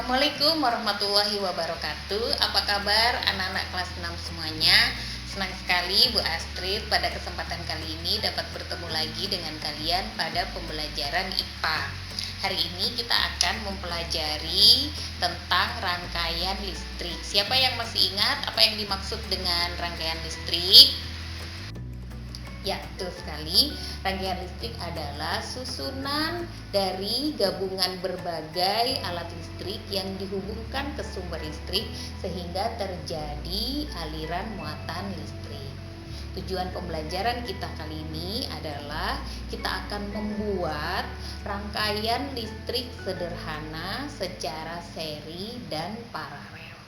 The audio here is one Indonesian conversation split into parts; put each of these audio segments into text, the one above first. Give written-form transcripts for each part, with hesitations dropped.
Assalamualaikum warahmatullahi wabarakatuh. Apa kabar anak-anak kelas 6 semuanya? Senang sekali Bu Astrid pada kesempatan kali ini dapat bertemu lagi dengan kalian pada pembelajaran IPA. Hari ini kita akan mempelajari tentang rangkaian listrik. Siapa yang masih ingat apa yang dimaksud dengan rangkaian listrik? Ya, betul sekali. Rangkaian listrik adalah susunan dari gabungan berbagai alat listrik yang dihubungkan ke sumber listrik sehingga terjadi aliran muatan listrik. Tujuan pembelajaran kita kali ini adalah kita akan membuat rangkaian listrik sederhana secara seri dan paralel.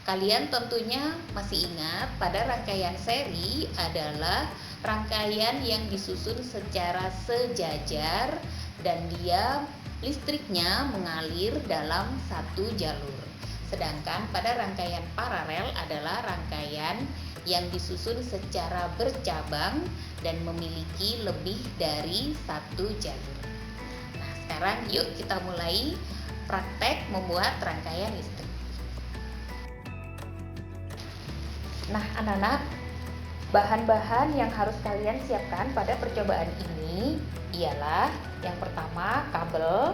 Kalian tentunya masih ingat pada rangkaian seri adalah rangkaian yang disusun secara sejajar dan dia listriknya mengalir dalam satu jalur. Sedangkan pada rangkaian paralel adalah rangkaian yang disusun secara bercabang dan memiliki lebih dari satu jalur. Nah, sekarang yuk kita mulai praktek membuat rangkaian listrik. Nah, anak-anak, bahan-bahan yang harus kalian siapkan pada percobaan ini ialah yang pertama kabel,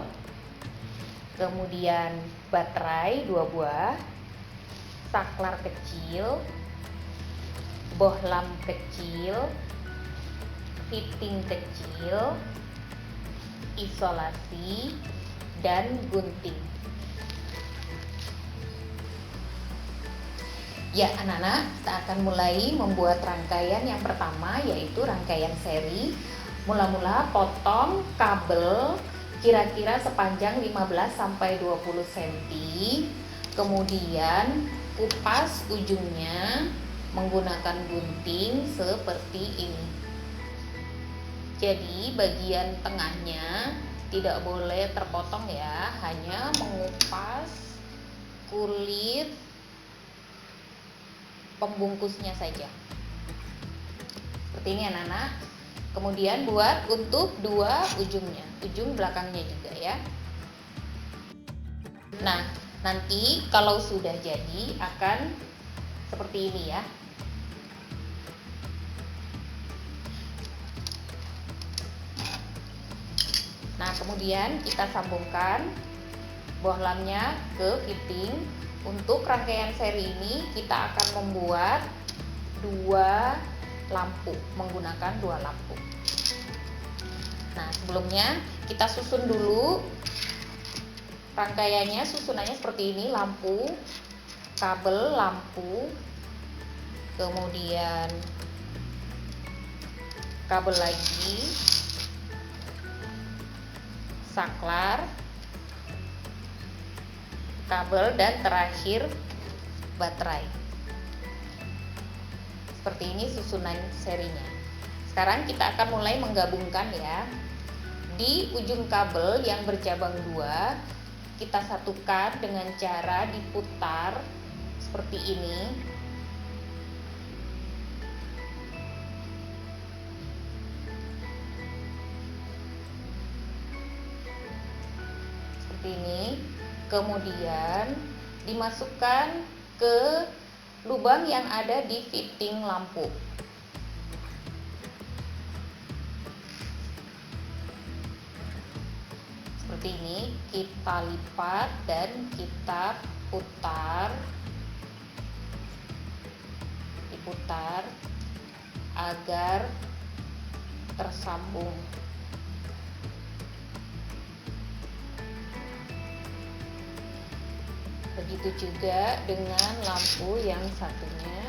kemudian baterai 2 buah, saklar kecil, bohlam kecil, fitting kecil, isolasi, dan gunting. Ya anak-anak, kita akan mulai membuat rangkaian yang pertama yaitu rangkaian seri. Mula-mula potong kabel kira-kira sepanjang 15-20 cm. Kemudian kupas ujungnya menggunakan gunting seperti ini. Jadi bagian tengahnya tidak boleh terpotong ya, hanya mengupas kulit pembungkusnya saja. Seperti ini anak-anak. Kemudian buat untuk dua ujungnya, ujung belakangnya juga ya. Nah, nanti kalau sudah jadi akan seperti ini ya. Nah, kemudian kita sambungkan bohlamnya ke fitting. Untuk rangkaian seri ini kita akan membuat menggunakan dua lampu. Nah, sebelumnya kita susun dulu rangkaiannya, susunannya seperti ini: lampu, kabel lampu, kemudian kabel lagi, saklar, kabel, dan terakhir baterai. Seperti ini susunan serinya. Sekarang kita akan mulai menggabungkan ya. Di ujung kabel yang bercabang 2 kita satukan dengan cara diputar seperti ini. Seperti ini. Kemudian dimasukkan ke lubang yang ada di fitting lampu. Seperti ini, kita lipat dan kita diputar agar tersambung. Begitu juga dengan lampu yang satunya.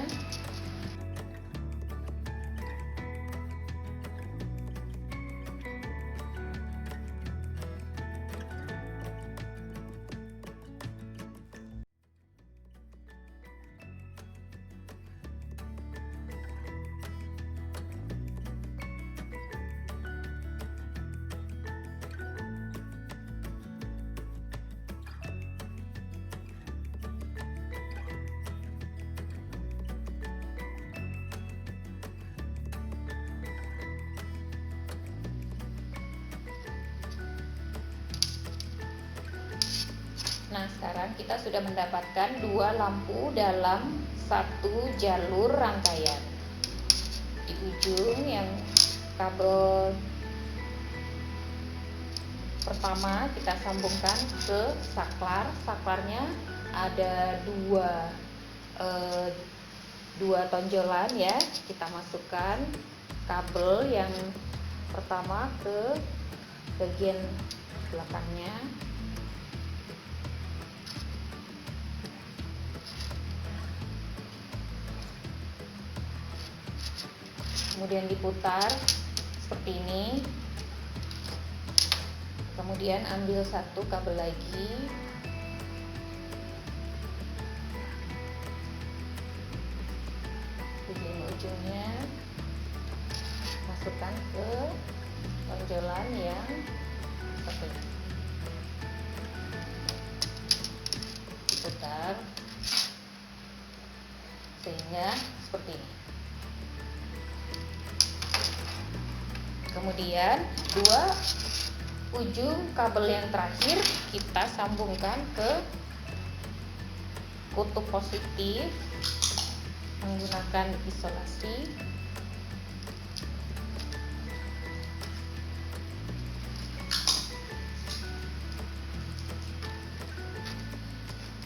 Nah, sekarang kita sudah mendapatkan dua lampu dalam satu jalur rangkaian. Di ujung yang kabel pertama kita sambungkan ke saklar. Saklarnya ada dua tonjolan ya. Kita masukkan kabel yang pertama ke bagian belakangnya. Kemudian diputar seperti ini. Kemudian ambil satu kabel lagi, ujung-ujungnya masukkan ke tonjolan yang seperti ini. Diputar sehingga seperti ini. Kemudian dua ujung kabel yang terakhir kita sambungkan ke kutub positif menggunakan isolasi.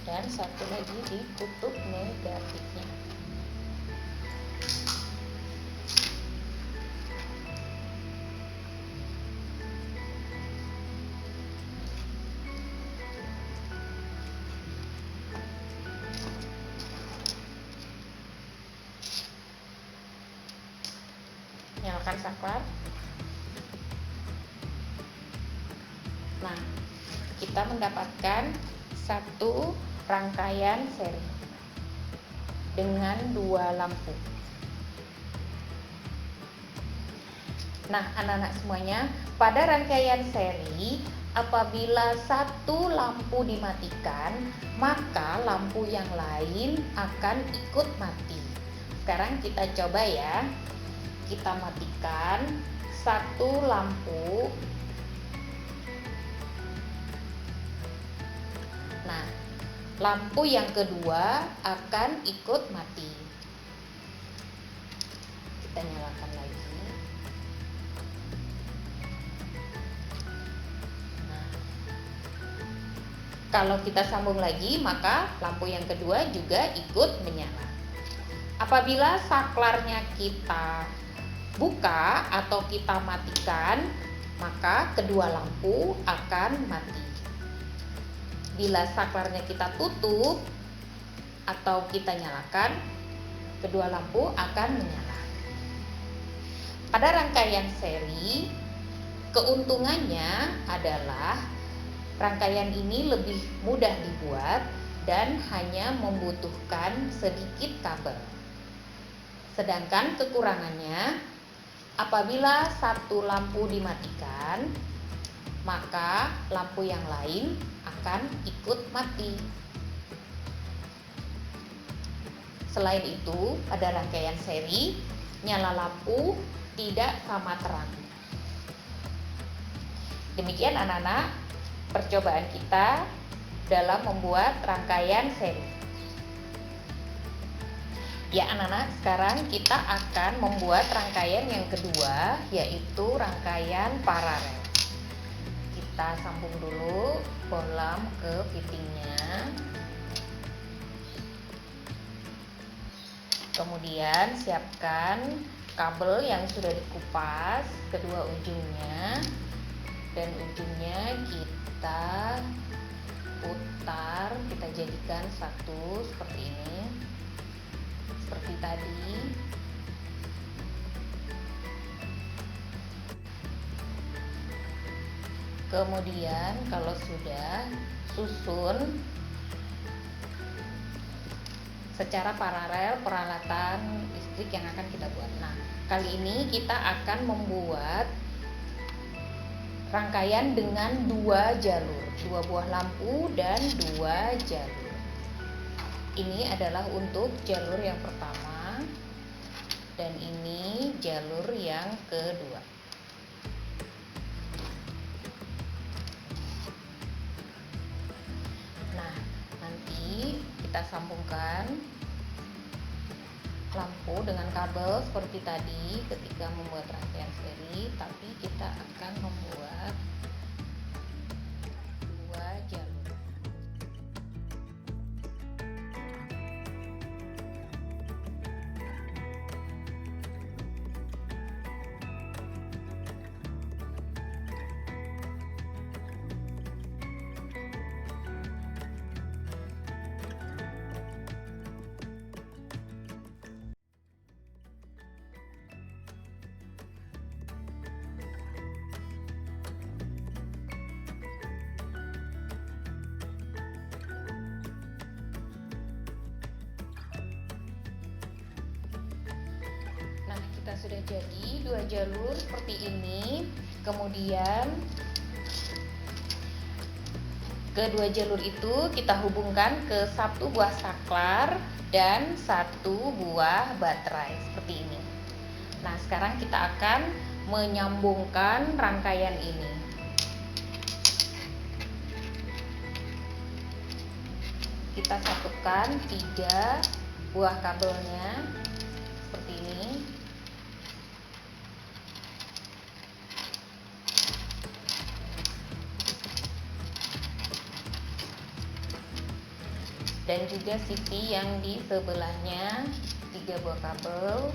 Dan satu lagi di kutub negatifnya. Nyalakan saklar. Nah, kita mendapatkan satu rangkaian seri dengan dua lampu. Nah, anak-anak semuanya, pada rangkaian seri apabila satu lampu dimatikan, maka lampu yang lain akan ikut mati. Sekarang kita coba ya. Kita matikan satu lampu. Nah, lampu yang kedua akan ikut mati. Kita nyalakan lagi. Nah, kalau kita sambung lagi, maka lampu yang kedua juga ikut menyala. Apabila saklarnya kita buka atau kita matikan, maka kedua lampu akan mati. Bila saklarnya kita tutup atau kita nyalakan, kedua lampu akan menyala. Pada rangkaian seri, keuntungannya adalah rangkaian ini lebih mudah dibuat dan hanya membutuhkan sedikit kabel. Sedangkan kekurangannya, apabila satu lampu dimatikan, maka lampu yang lain akan ikut mati. Selain itu, pada rangkaian seri, nyala lampu tidak sama terang. Demikian anak-anak percobaan kita dalam membuat rangkaian seri. Ya anak-anak, sekarang kita akan membuat rangkaian yang kedua, yaitu rangkaian paralel. Kita sambung dulu bohlam ke fittingnya. Kemudian siapkan kabel yang sudah dikupas, kedua ujungnya. Dan ujungnya kita putar, kita jadikan satu seperti ini. Seperti tadi. Kemudian kalau sudah, susun secara paralel peralatan listrik yang akan kita buat. Nah, kali ini kita akan membuat rangkaian dengan dua jalur, dua buah lampu dan dua jalur. Ini adalah untuk jalur yang pertama dan ini jalur yang kedua. kita sambungkan lampu dengan kabel seperti tadi ketika membuat rangkaian seri, tapi kita akan membuat dua jalur. Kita sudah jadi dua jalur seperti ini. Kemudian kedua jalur itu kita hubungkan ke satu buah saklar dan satu buah baterai seperti ini. Nah, sekarang kita akan menyambungkan rangkaian ini. Kita satukan 3 buah kabelnya seperti ini. Dan juga sisi yang di sebelahnya 3 buah kabel.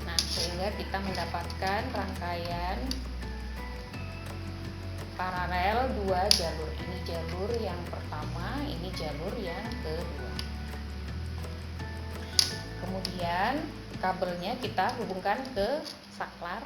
Nah, sehingga kita mendapatkan rangkaian paralel 2 jalur. Ini jalur yang pertama, ini jalur yang kedua. Kemudian kabelnya kita hubungkan ke saklar.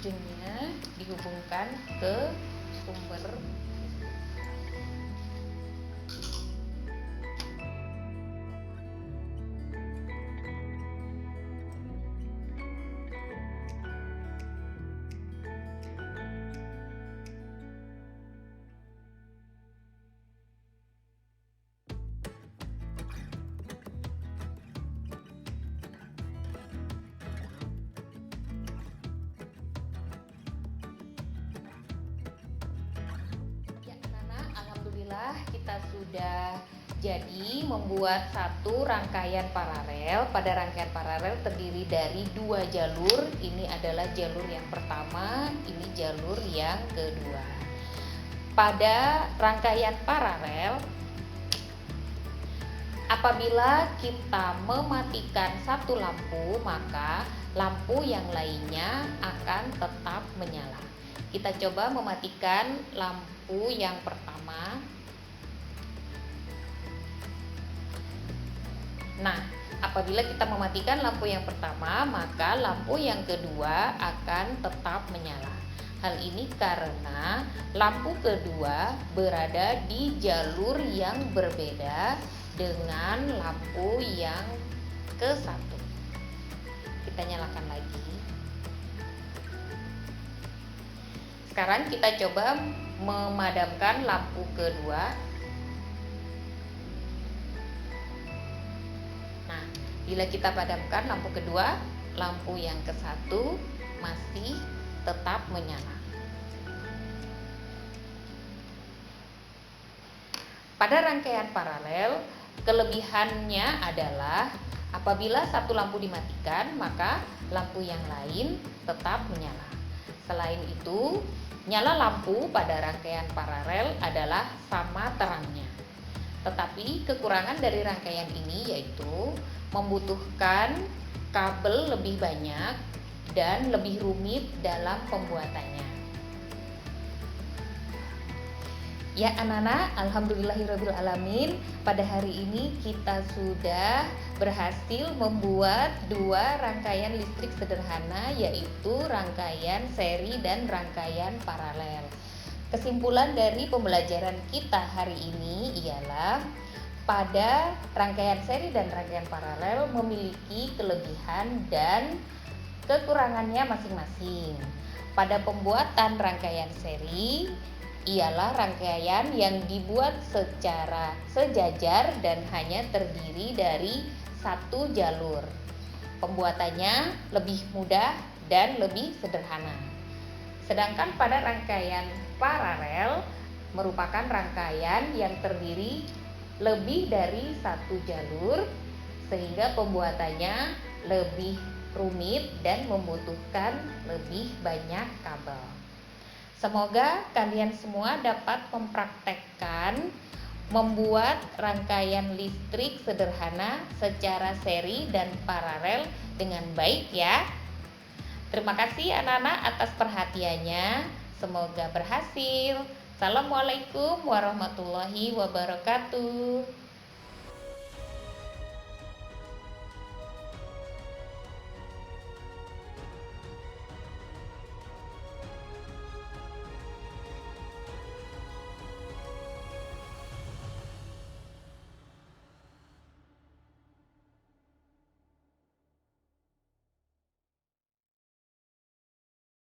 Ujungnya dihubungkan ke sumber. Kita sudah jadi membuat satu rangkaian paralel. Pada rangkaian paralel terdiri dari 2 jalur. Ini adalah jalur yang pertama, ini jalur yang kedua. Pada rangkaian paralel, apabila kita mematikan satu lampu, maka lampu yang lainnya akan tetap menyala. Kita coba mematikan lampu yang pertama. Nah, apabila kita mematikan lampu yang pertama, maka lampu yang kedua akan tetap menyala. Hal ini karena lampu kedua berada di jalur yang berbeda dengan lampu yang ke-1. Kita nyalakan lagi. Sekarang kita coba memadamkan lampu kedua. Nah, bila kita padamkan lampu kedua, lampu yang ke-1 masih tetap menyala. Pada rangkaian paralel, kelebihannya adalah apabila satu lampu dimatikan, maka lampu yang lain tetap menyala. Selain itu, nyala lampu pada rangkaian paralel adalah sama terangnya. Tetapi kekurangan dari rangkaian ini yaitu membutuhkan kabel lebih banyak dan lebih rumit dalam pembuatannya. Ya anak-anak, alhamdulillahirrabbilalamin, pada hari ini kita sudah berhasil membuat dua rangkaian listrik sederhana, yaitu rangkaian seri dan rangkaian paralel. Kesimpulan dari pembelajaran kita hari ini ialah pada rangkaian seri dan rangkaian paralel memiliki kelebihan dan kekurangannya masing-masing. Pada pembuatan rangkaian seri ialah rangkaian yang dibuat secara sejajar dan hanya terdiri dari satu jalur. Pembuatannya lebih mudah dan lebih sederhana. Sedangkan pada rangkaian paralel merupakan rangkaian yang terdiri lebih dari satu jalur, sehingga pembuatannya lebih rumit dan membutuhkan lebih banyak kabel. Semoga kalian semua dapat mempraktekkan membuat rangkaian listrik sederhana secara seri dan paralel dengan baik ya. Terima kasih anak-anak atas perhatiannya. Semoga berhasil. Assalamualaikum warahmatullahi wabarakatuh.